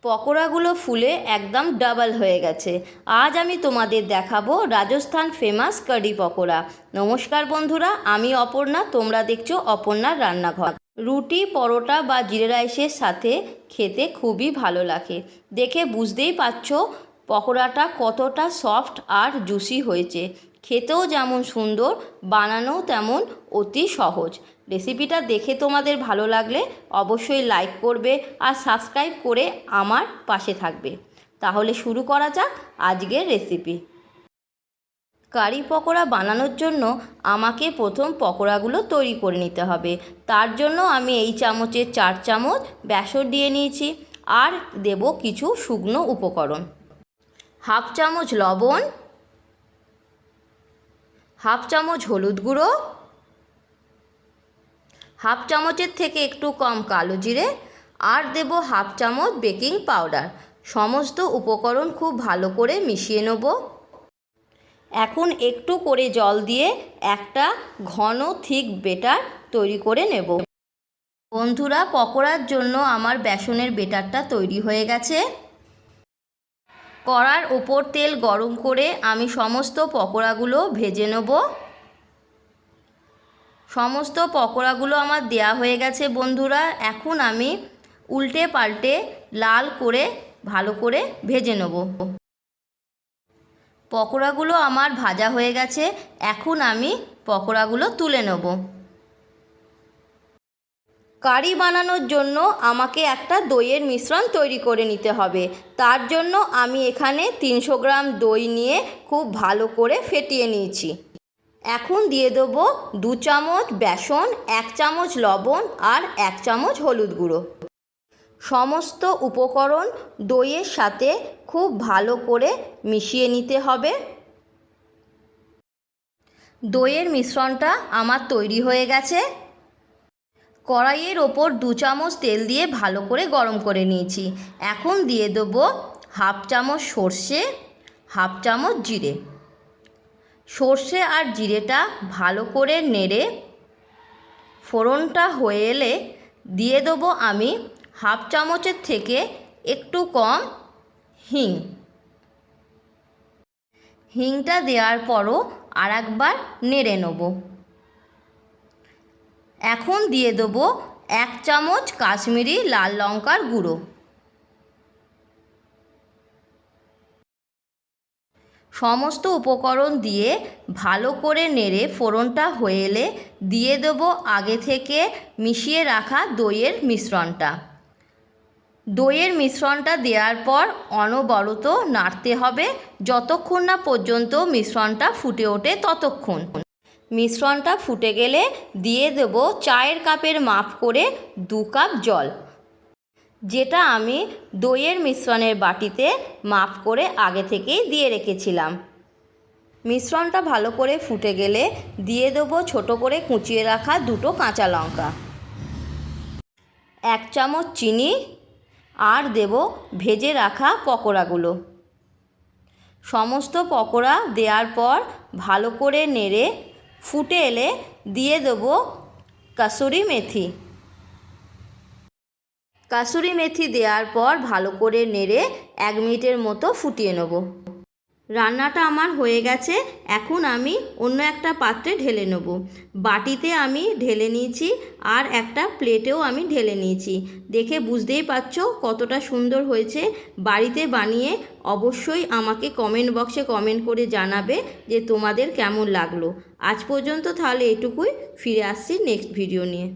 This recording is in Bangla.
পকোড়াগুলো ফুলে একদম ডাবল হয়ে গেছে। আজ আমি তোমাদের দেখাবো রাজস্থান ফেমাস কারি পকোড়া। নমস্কার বন্ধুরা, আমি অপর্ণা, তোমরা দেখছো অপর্ণার রান্নাঘর। রুটি, পরোটা বা জিরে রাইসের সাথে খেতে খুবই ভালো লাগে। দেখে বুঝতেই পারছো পকোড়াটা কতটা সফট আর জুসি হয়েছে। খেতেও যেমন সুন্দর, বানানোও তেমন অতি সহজ। রেসিপিটা দেখে তোমাদের ভালো লাগলে অবশ্যই লাইক করবে আর সাবস্ক্রাইব করে আমার পাশে থাকবে। তাহলে শুরু করা যাক আজকের রেসিপি। কারি পকোড়া বানানোর জন্য আমাকে প্রথম পকোড়াগুলো তৈরি করে নিতে হবে। তার জন্য আমি এই চামচের 4 চামচ বেসন দিয়ে নিয়েছি আর দেব কিছু শুকনো উপকরণ। হাফ চামচ লবণ, হাফ চামচ হলুদ গুঁড়ো, হাফ চামচের থেকে একটু কম কালো জিরে আর দেব হাফ চামচ বেকিং পাউডার। সমস্ত উপকরণ খুব ভালো করে মিশিয়ে নেব। এখন একটু করে জল দিয়ে একটা ঘন থিক বেটার তৈরি করে নেব। বন্ধুরা, পকোড়ার জন্য আমার বেসনের বেটারটা তৈরি হয়ে গেছে। কড়ার ওপর তেল গরম করে আমি সমস্ত পকোড়াগুলো ভেজে নেব। সমস্ত পকোড়াগুলো আমার দেয়া হয়ে গেছে বন্ধুরা। এখন আমি উল্টে পাল্টে লাল করে ভালো করে ভেজে নেব। পকোড়াগুলো আমার ভাজা হয়ে গেছে। এখন আমি পকোড়াগুলো তুলে নেব। কারি বানানোর জন্য আমাকে একটা দইয়ের মিশ্রণ তৈরি করে নিতে হবে। তার জন্য আমি এখানে 300 গ্রাম দই নিয়ে খুব ভালো করে ফেটিয়ে নিয়েছি। এখন দিয়ে দেবো 2 চামচ বেসন, 1 চামচ লবণ আর 1 চামচ হলুদ গুঁড়ো। সমস্ত উপকরণ দইয়ের সাথে খুব ভালো করে মিশিয়ে নিতে হবে। দইয়ের মিশ্রণটা আমার তৈরি হয়ে গেছে। কড়াইয়ের ওপর 2 চামচ তেল দিয়ে ভালো করে গরম করে নিয়েছি। এখন দিয়ে দেবো হাফ চামচ সর্ষে, হাফ চামচ জিরে। সর্ষে আর জিরেটা ভালো করে নেড়ে ফোড়নটা হয়ে এলে দিয়ে দেবো আমি হাফ চামচের থেকে একটু কম হিং। হিংটা দেওয়ার পরও আর একবার নেড়ে নেব। এখন দিয়ে দেবো 1 চামচ কাশ্মীরি লাল লঙ্কার গুঁড়ো। সমস্ত উপকরণ দিয়ে ভালো করে নেড়ে ফোড়নটা হয়ে এলে দিয়ে দেবো আগে থেকে মিশিয়ে রাখা দইয়ের মিশ্রণটা। দইয়ের মিশ্রণটা দেওয়ার পর অনবরত নাড়তে হবে যতক্ষণ না পর্যন্ত মিশ্রণটা ফুটে ওঠে ততক্ষণ। মিশ্রণটা ফুটে গেলে দিয়ে দেবো চায়ের কাপের মাপ করে 2 কাপ জল, যেটা আমি দইয়ের মিশ্রণের বাটিতে মাপ করে আগে থেকেই দিয়ে রেখেছিলাম। মিশ্রণটা ভালো করে ফুটে গেলে দিয়ে দেবো ছোটো করে কুচিয়ে রাখা 2টো কাঁচা লঙ্কা, 1 চামচ চিনি আর দেব ভেজে রাখা পকোড়াগুলো। সমস্ত পকোড়া দেওয়ার পর ভালো করে নেড়ে ফুটে এলে দিয়ে দেবো কাসুরি মেথি। কাসুরি মেথি দেওয়ার পর ভালো করে নেড়ে 1 মিনিটের মতো ফুটিয়ে নেব। রান্নাটা আমার হয়ে গেছে। এখন আমি অন্য একটা পাত্রে ঢেলে নেব। বাটিতে আমি ঢেলে নিয়েছি আর একটা প্লেটেও আমি ঢেলে নিয়েছি। দেখে বুঝতেই পারছো কতটা সুন্দর হয়েছে। বাড়িতে বানিয়ে অবশ্যই আমাকে কমেন্ট বক্সে কমেন্ট করে জানাবে যে তোমাদের কেমন লাগলো। আজ পর্যন্ত তাহলে এটুকুই, ফিরে আসছি নেক্সট ভিডিও নিয়ে।